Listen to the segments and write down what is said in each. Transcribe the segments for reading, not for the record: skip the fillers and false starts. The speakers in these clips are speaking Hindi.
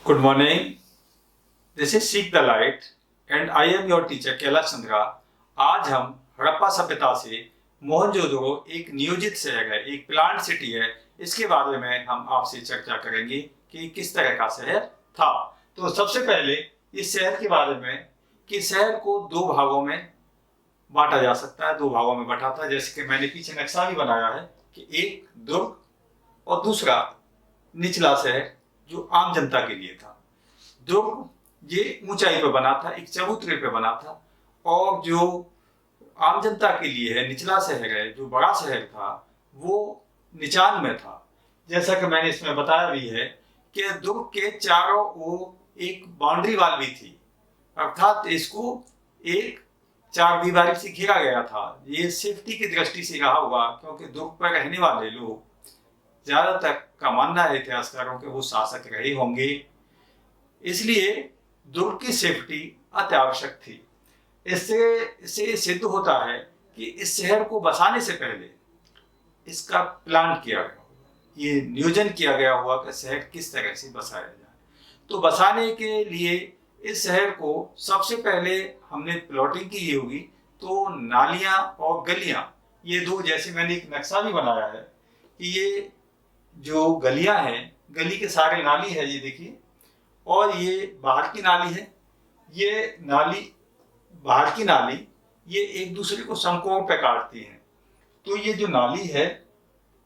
Good morning. This is Seek the Light and I am your teacher Kailash Chandra. आज हम हड़प्पा सभ्यता से मोहनजोदड़ो एक नियोजित शहर है, एक प्लांट सिटी है, इसके बारे में हम आपसे चर्चा करेंगे कि किस तरह का शहर था। तो सबसे पहले इस शहर के बारे में कि शहर को दो भागों में बांटा जा सकता है, दो भागों में बंटा था। जैसे कि मैंने पीछे नक्शा भी बनाया है कि एक दुर्ग और दूसरा निचला शहर जो आम जनता के लिए था। दुर्ग ये ऊंचाई पर बना था, एक चबूतरे पे बना था, और जो आम जनता के लिए है निचला शहर है, जो बड़ा शहर था, वो निचान में था। जैसा कि मैंने इसमें बताया भी है कि दुर्ग के चारों ओर एक बाउंड्री वाल भी थी, अर्थात इसको एक चार दीवारी से घेरा गया था। ये सेफ्टी की दृष्टि से रहा होगा, क्योंकि दुर्ग पर रहने वाले लोग ज्यादातर का मानना है इतिहासकारों के वो शासक रहे होंगे, इसलिए दुर्ग की सेफ्टी अत्यावश्यक थी। इससे सिद्ध होता है कि इस शहर को बसाने से पहले इसका प्लान किया गया, ये नियोजन किया गया हुआ कि शहर किस तरह से बसाया जाए। तो बसाने के लिए इस शहर को सबसे पहले हमने प्लॉटिंग की होगी, तो नालियां और गलियां, ये दो, जैसे मैंने एक नक्शा भी बनाया है कि ये जो गलियां हैं, गली के सारे नाली है, ये देखिए, और ये बाहर की नाली है। ये नाली, बाहर की नाली, ये एक दूसरे को समकोण पे काटती हैं। तो ये जो नाली है,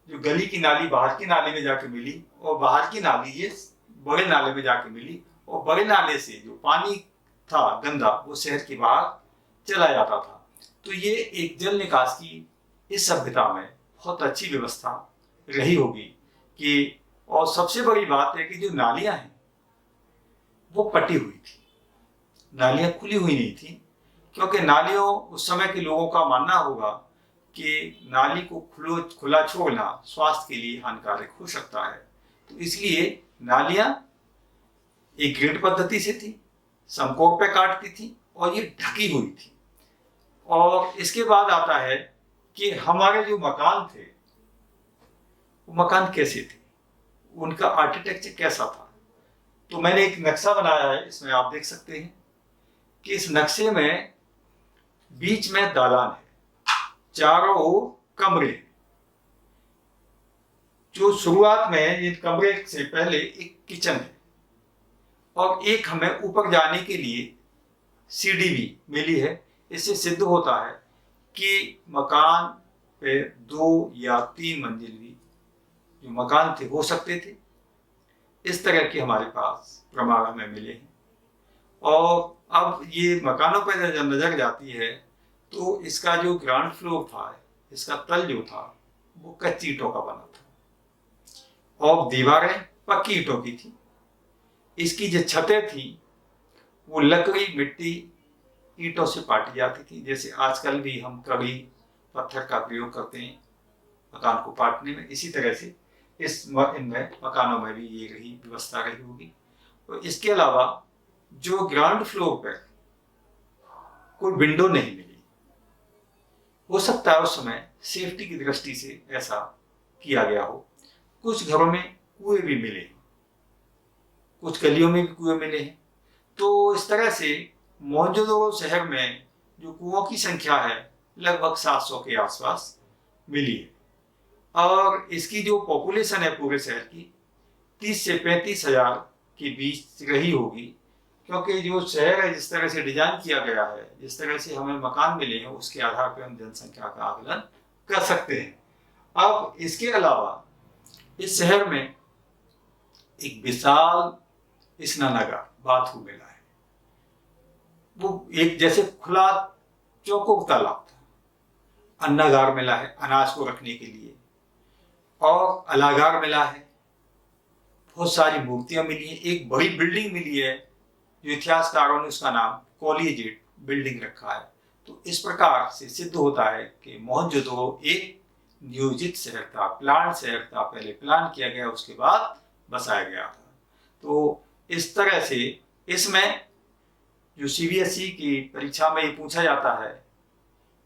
जो गली की नाली बाहर की नाली में जाके मिली, और बाहर की नाली ये बड़े नाले में जाके मिली, और बड़े नाले से जो पानी था गंदा, वो शहर के बाहर चला जाता था। तो ये एक जल निकास की इस सभ्यता में बहुत अच्छी व्यवस्था रही होगी कि, और सबसे बड़ी बात है कि जो नालियां हैं वो पटी हुई थी, नालियां खुली हुई नहीं थी, क्योंकि नालियों, उस समय के लोगों का मानना होगा कि नाली को खुला छोड़ना स्वास्थ्य के लिए हानिकारक हो सकता है। तो इसलिए नालियां एक ग्रिड पद्धति से थी, समकोण पे काटती थी, और ये ढकी हुई थी। और इसके बाद आता है कि हमारे जो मकान थे, वो मकान कैसे थे, उनका आर्किटेक्चर कैसा था। तो मैंने एक नक्शा बनाया है, इसमें आप देख सकते हैं कि इस नक्शे में बीच में दालान है, चारों ओर कमरे हैं। जो शुरुआत में ये कमरे से पहले एक किचन है, और एक हमें ऊपर जाने के लिए सीढ़ी भी मिली है। इससे सिद्ध होता है कि मकान पे 2 या 3 मंजिल भी जो मकान थे हो सकते थे। इस तरह के हमारे पास प्रमाण हमें मिले हैं। और अब ये मकानों पर जब नजर जाती है, तो इसका जो ग्राउंड फ्लोर था, इसका तल जो था, वो कच्ची ईंटों का बना था, और दीवारें पक्की ईंटों की थी। इसकी जो छतें थी वो लकड़ी, मिट्टी, ईंटों से पाटी जाती थी। जैसे आजकल भी हम कड़ी पत्थर का प्रयोग करते हैं मकान को पाटने में, इसी तरह से इनमें मकानों में भी ये रही व्यवस्था रही होगी। तो इसके अलावा जो ग्राउंड फ्लोर पर कोई विंडो नहीं मिली, हो सकता है उस समय सेफ्टी की दृष्टि से ऐसा किया गया हो। कुछ घरों में कुएं भी मिले, कुछ गलियों में भी कुएं मिले हैं। तो इस तरह से मोहनजोदड़ो शहर में जो कुओं की संख्या है लगभग 700 के आसपास मिली है। और इसकी जो पॉपुलेशन है पूरे शहर की 30 से 35 हजार के बीच रही होगी, क्योंकि जो शहर है जिस तरह से डिजाइन किया गया है, जिस तरह से हमें मकान मिले हैं, उसके आधार पर हम जनसंख्या का आकलन कर सकते हैं। अब इसके अलावा इस शहर में एक विशाल स्नानागार, बाथरूम मिला है। वो एक जैसे खुला चौकोर तालाब था। अन्नागार मिला है अनाज को रखने के लिए, और अलागार मिला है। बहुत सारी मूर्तियां मिली हैं। एक बड़ी बिल्डिंग मिली है, जो इतिहासकारों ने उसका नाम कॉलेजिएट बिल्डिंग रखा है। तो इस प्रकार से सिद्ध होता है कि मोहनजोदड़ो एक नियोजित शहर था, प्लान शहर था। पहले प्लान किया गया, उसके बाद बसाया गया था। तो इस तरह से इसमें जो सीबीएसई की परीक्षा में ये पूछा जाता है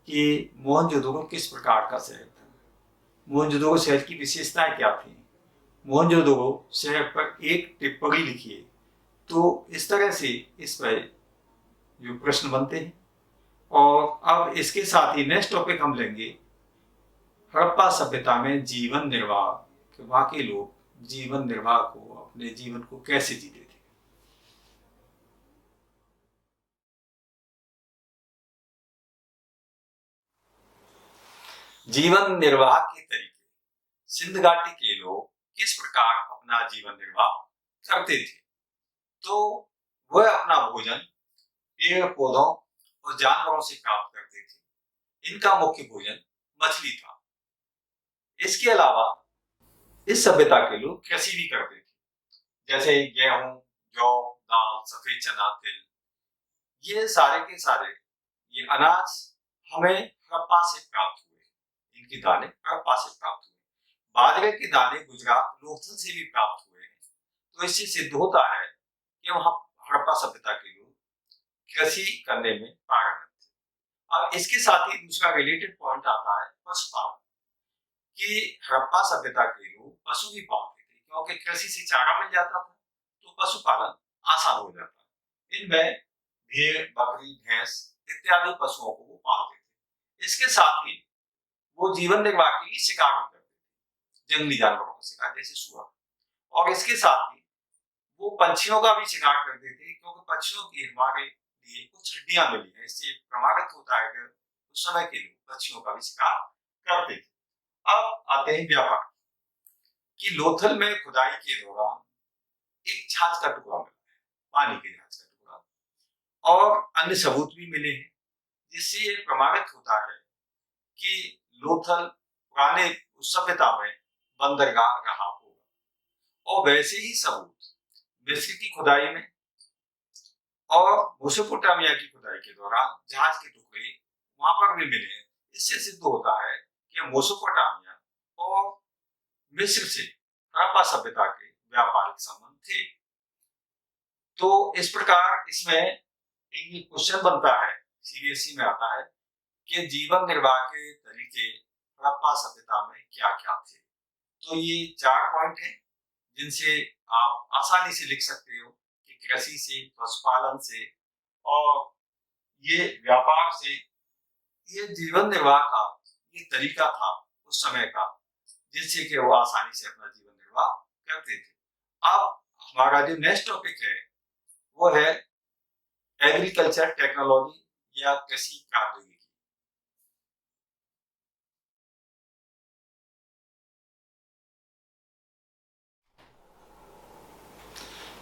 कि मोहनजोदड़ो किस प्रकार का शहर था, मोहनजोदड़ो शहर की विशेषताएं क्या थी। मोहनजोदड़ो शहर पर एक टिप्पणी लिखिए तो इस तरह से इस पर जो प्रश्न बनते हैं। और अब इसके साथ ही नेक्स्ट टॉपिक हम लेंगे हड़प्पा सभ्यता में जीवन निर्वाह, कि वहां के लोग जीवन निर्वाह को, अपने जीवन को कैसे जीते थे। जीवन निर्वाह के तरीके। सिंध घाटी के लोग किस प्रकार अपना जीवन निर्वाह करते थे। तो वह अपना भोजन पेड़ पौधों और जानवरों से प्राप्त करते थे। इनका मुख्य भोजन मछली था। इसके अलावा इस सभ्यता के लोग कृषि भी करते थे, जैसे गेहूं, जौ, दाल, सफेद चना, तिल। ये सारे के सारे ये अनाज हमें हड़प्पा से प्राप्त हुए। इनके दाने हड़प्पा से प्राप्त हुए। बाजरे के दाने गुजरात लोथल से भी प्राप्त हुए हैं। तो इससे सिद्ध होता है कि वहां हड़प्पा सभ्यता के लोग कृषि करने में पारंगत थे। अब इसके साथ ही दूसरा रिलेटेड पॉइंट आता है पशुपालन, कि हड़प्पा सभ्यता के लोग पशु भी पालते थे, क्योंकि कृषि से चारा मिल जाता था तो पशुपालन आसान हो जाता है। इनमें भेड़, बकरी, भैंस इत्यादि पशुओं को वो पालते थे। इसके साथ ही वो जीवन निर्वाह के लिए शिकार भी करते थे, जंगली जानवरों का शिकार, जैसे सुअर। और इसके साथ ही वो पंछियों का भी शिकार करते थे, क्योंकि पक्षियों की हमारे लिए कुछ हड्डियां मिली है। इससे प्रमाणित होता है कि उस समय के लोग पक्षियों का भी शिकार करते थे। अब आते हैं व्यापार, कि लोथल में खुदाई के दौरान एक जहाज का टुकड़ा मिला है, पानी के जहाज का टुकड़ा, और अन्य सबूत भी मिले हैं, जिससे ये प्रमाणित होता है कि लोथल पुराने उस सभ्यता में बंदरगाह रहा होगा। और वैसे ही सबूत मिस्र की खुदाई में और मेसोपोटामिया की खुदाई के दौरान जहाज के टुकड़े वहां पर भी मिले हैं। इससे सिद्ध होता है कि मेसोपोटामिया और मिस्र से हड़प्पा सभ्यता के व्यापारिक संबंध थे। तो इस प्रकार इसमें एक क्वेश्चन बनता है, सीबीएसई में आता है, कि जीवन निर्वाह के तरीके हड़प्पा सभ्यता में क्या क्या थे। तो ये 4 पॉइंट हैं जिनसे आप आसानी से लिख सकते हो कि कृषि से, पशुपालन से और ये व्यापार से, ये जीवन निर्वाह का ये तरीका था उस समय का, जिससे कि वो आसानी से अपना जीवन निर्वाह करते थे। अब हमारा जो नेक्स्ट टॉपिक है वो है एग्रीकल्चर टेक्नोलॉजी या कृषि प्रौद्योगिकी।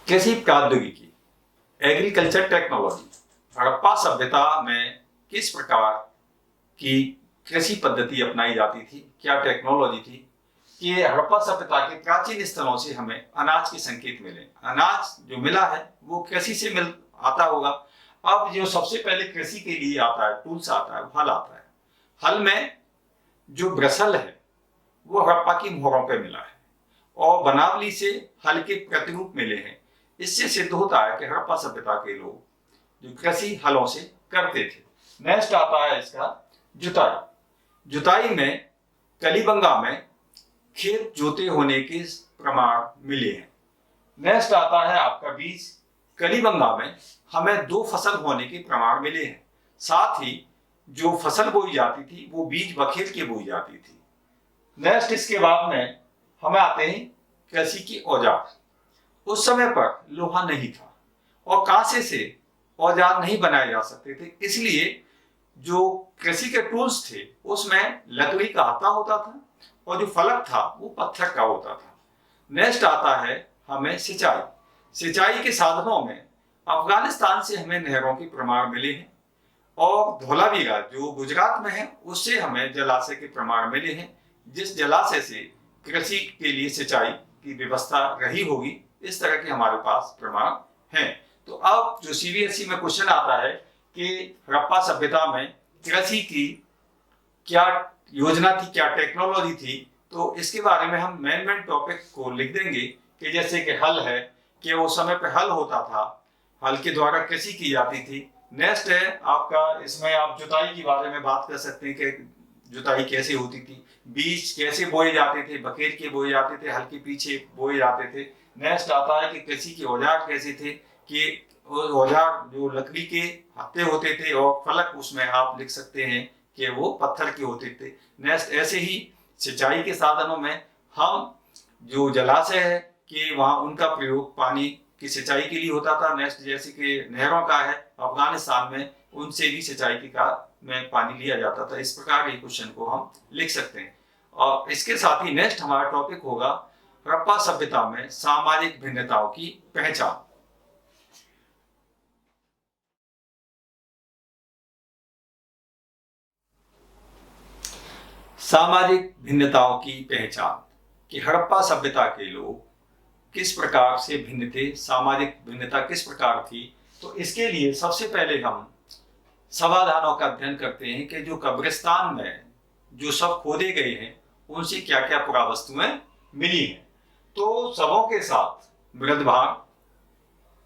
कृषि प्रौद्योगिकी, एग्रीकल्चर टेक्नोलॉजी, हड़प्पा सभ्यता में किस प्रकार की कृषि पद्धति अपनाई जाती थी, क्या टेक्नोलॉजी थी, कि हड़प्पा सभ्यता के प्राचीन स्थलों से हमें अनाज के संकेत मिले। अनाज जो मिला है वो कृषि से मिल आता होगा। अब जो सबसे पहले कृषि के लिए आता है, टूल्स आता है, हल आता है। हल में जो ब्रसल है वो हड़प्पा की मोहरों पे मिला है, और बनावली से हल के प्रतिरूप मिले हैं। इससे सिद्ध होता है कि हड़प्पा सभ्यता के लोग जो कृषि हलों से करते थे। नेक्स्ट आता है इसका जुताई। जुताई में कलीबंगा में खेत जोते होने के प्रमाण मिले हैं। नेक्स्ट आता है आपका बीज। कलीबंगा में हमें 2 फसल होने के प्रमाण मिले हैं। साथ ही जो फसल बोई जाती थी वो बीज बखेर के बोई जाती थी। नेक्स्ट इसके बाद में हमें आते हैं कृषि के औजार। उस समय पर लोहा नहीं था और कांसे से औजार नहीं बनाए जा सकते थे, इसलिए जो कृषि के टूल्स थे उसमें लकड़ी का हत्था होता था और जो फलक था वो पत्थर का होता था। नेक्स्ट आता है हमें सिंचाई। सिंचाई के साधनों में अफगानिस्तान से हमें नहरों के प्रमाण मिले हैं, और धौलावीरा जो गुजरात में है उससे हमें जलाशय के प्रमाण मिले हैं, जिस जलाशय से कृषि के लिए सिंचाई की व्यवस्था रही होगी। इस तरह के हमारे पास प्रमाण हैं। तो अब जो सीबीएसई में क्वेश्चन आता है कि हड़प्पा सभ्यता में कृषि की क्या योजना थी, क्या टेक्नोलॉजी थी, तो इसके बारे में हम मेन टॉपिक को लिख देंगे, कि जैसे कि हल है, कि उस समय पे हल होता था, हल के द्वारा कृषि की जाती थी। नेक्स्ट है आपका, इसमें आप जुताई के बारे में बात कर सकते हैं कि जुताई कैसे होती थी, बीज कैसे बोए जाते थे, बखेर के बोए जाते थे, हल के पीछे बोए जाते थे। नेक्स्ट आता है कि कृषि के औजार कैसे थे, कि औजार जो लकड़ी के हत्थे होते थे और फलक उसमें आप लिख सकते हैं कि वो पत्थर के होते थे। नेक्स्ट, ऐसे ही सिंचाई के साधनों में हम जो जलाशय है कि वहाँ उनका प्रयोग पानी की सिंचाई के लिए होता था। नेक्स्ट, जैसे कि नहरों का है अफगानिस्तान में, उनसे भी सिंचाई की में पानी लिया जाता था। इस प्रकार के क्वेश्चन को हम लिख सकते हैं। और इसके साथ ही नेक्स्ट हमारा टॉपिक होगा हड़प्पा सभ्यता में सामाजिक भिन्नताओं की पहचान। सामाजिक भिन्नताओं की पहचान कि हड़प्पा सभ्यता के लोग किस प्रकार से भिन्न थे, सामाजिक भिन्नता किस प्रकार थी। तो इसके लिए सबसे पहले हम समाधानों का अध्ययन करते हैं कि जो कब्रिस्तान में जो सब खोदे गए हैं उनसे क्या क्या पुरावस्तुएं मिली हैं। तो शवों के साथ मृतभाग,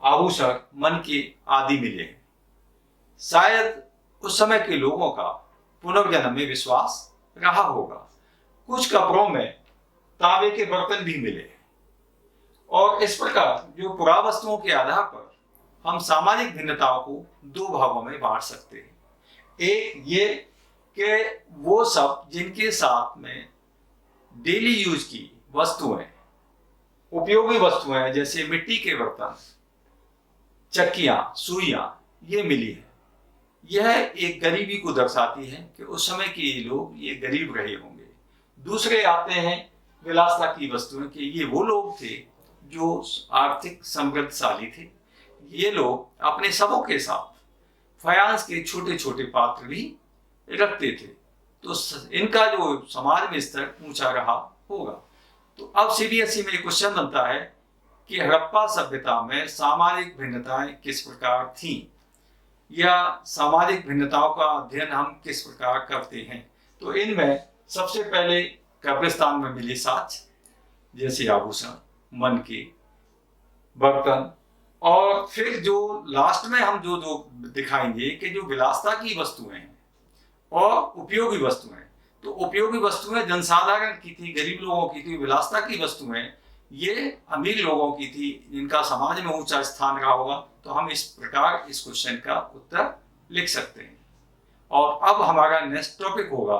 आभूषण, मनके आदि मिले हैं। शायद उस समय के लोगों का पुनर्जन्म में विश्वास रहा होगा। कुछ कब्रों में तांबे के बर्तन भी मिले और इस प्रकार जो पुरावस्तुओं के आधार पर हम सामाजिक भिन्नताओं को दो भागों में बांट सकते हैं। एक ये कि वो सब जिनके साथ में डेली यूज की वस्तुएं, उपयोगी वस्तुएं जैसे मिट्टी के बर्तन, चक्कियां, सुइयां, ये मिली है। यह एक गरीबी को दर्शाती है कि उस समय के लोग ये गरीब रहे होंगे। दूसरे आते हैं विलासता की वस्तुएं कि ये वो लोग थे जो आर्थिक समृद्धशाली थे। ये लोग अपने शवों के साथ फायांस के छोटे छोटे पात्र भी रखते थे। तो इनका जो समाज में स्तर ऊंचा रहा होगा। तो अब सीबीएसई में एक क्वेश्चन बनता है कि हड़प्पा सभ्यता में सामाजिक भिन्नताएं किस प्रकार थीं, या सामाजिक भिन्नताओं का अध्ययन हम किस प्रकार करते हैं। तो इनमें सबसे पहले कब्रिस्तान में मिले साक्ष्य जैसे आभूषण, मनके, बर्तन, और फिर जो लास्ट में हम जो दिखाएंगे कि जो विलासता की वस्तुएं हैं और उपयोगी वस्तुएं। तो उपयोगी वस्तुएं जनसाधारण की थी, गरीब लोगों की थी। विलासता की वस्तुएं ये अमीर लोगों की थी जिनका समाज में ऊंचा स्थान रहा होगा। तो हम इस प्रकार इस क्वेश्चन का उत्तर लिख सकते हैं। और अब हमारा नेक्स्ट टॉपिक होगा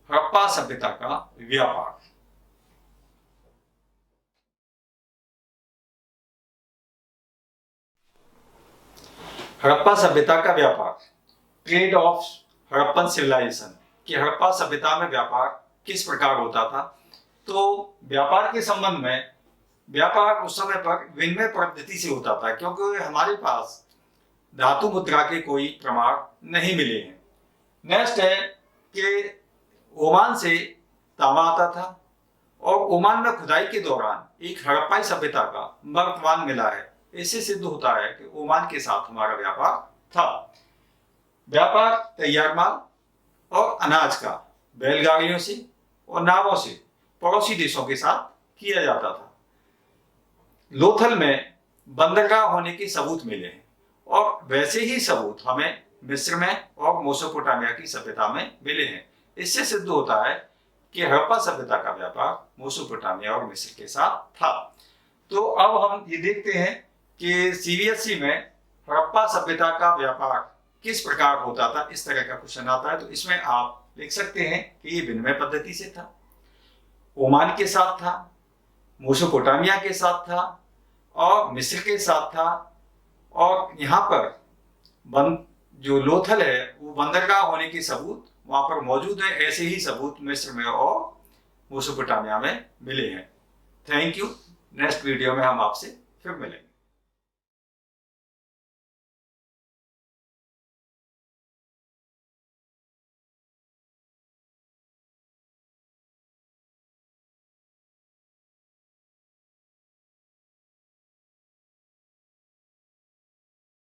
हड़प्पा सभ्यता का व्यापार। हड़प्पा सभ्यता का व्यापार, ट्रेड ऑफ हड़प्पन सिविलाइजेशन, कि हड़प्पा सभ्यता में व्यापार किस प्रकार होता था। तो व्यापार के संबंध में, व्यापार उस समय पर विनिमय पद्धति से होता था क्योंकि हमारे पास धातु मुद्रा के कोई प्रमाण नहीं मिले हैं। नेक्स्ट है कि ओमान से तांबा आता था और ओमान में खुदाई के दौरान एक हड़प्पाई सभ्यता का मर्तबान मिला है। इससे सिद्ध होता है कि ओमान के साथ हमारा व्यापार था। व्यापार तैयार माल और अनाज का बैलगाड़ियों से और नावों से पड़ोसी देशों के साथ किया जाता था। लोथल में बंदरगाह होने के सबूत मिले हैं और वैसे ही सबूत हमें मिस्र में और मेसोपोटामिया की सभ्यता में मिले हैं। इससे सिद्ध होता है कि हड़प्पा सभ्यता का व्यापार मेसोपोटामिया और मिस्र के साथ था। तो अब हम ये देखते हैं कि सीबीएसई में हड़प्पा सभ्यता का व्यापार किस प्रकार होता था, इस तरह का क्वेश्चन आता है। तो इसमें आप लिख सकते हैं कि ये विनिमय पद्धति से था, ओमान के साथ था, मेसोपोटामिया के साथ था और मिस्र के साथ था। और यहाँ पर जो लोथल है वो बंदरगाह होने के सबूत वहां पर मौजूद है। ऐसे ही सबूत मिस्र में और मेसोपोटामिया में मिले हैं। Thank you. नेक्स्ट वीडियो में हम आपसे फिर मिलेंगे।